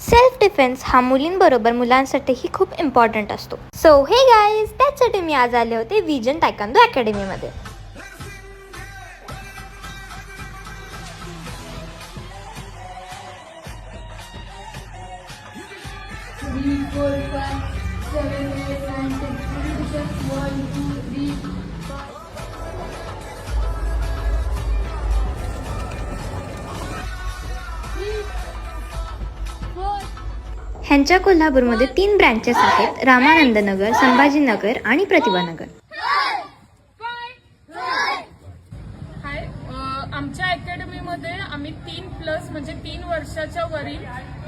Self defence हा मुलींबरोबर मुलांसाठीही खूप important असतो. सो हे गाईज, त्यासाठी मी आज आले होते विजन तायक्वांदो अकॅडमीमध्ये. ह्यांच्या कोल्हापूरमध्ये 3 ब्रँचेस आहेत, रामानंद नगर, संभाजीनगर आणि प्रतिभानगर. हाय, आमच्या अकॅडमीमध्ये आम्ही 3+ म्हणजे 3 वर्षाच्या वरील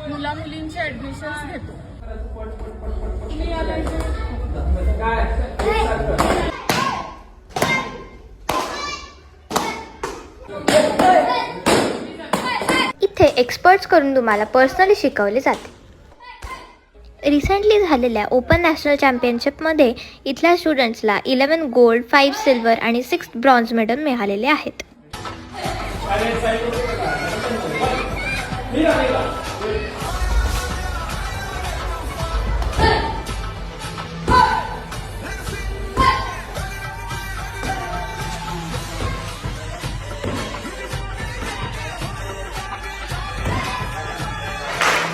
मुला मुलींचे ऍडमिशन्स घेतो. इथे एक्सपर्ट्स करून तुम्हाला पर्सनली शिकवले जाते. रिसेंटली झालेल्या ओपन नॅशनल चॅम्पियनशिपमध्ये इथल्या स्टुडंट्सला 11 गोल्ड, 5 सिल्वर आणि 6 ब्रॉन्झ मेडल मिळालेले आहेत.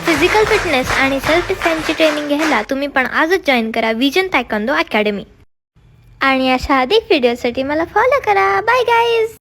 फिजिकल फिटनेस आणि सेल्फ डिफेन्सची ट्रेनिंग घ्यायला तुम्ही पण आजच जॉईन करा विजन तायक्वांदो अकॅडमी. आणि अशा अधिक व्हिडिओसाठी मला फॉलो करा. Bye guys.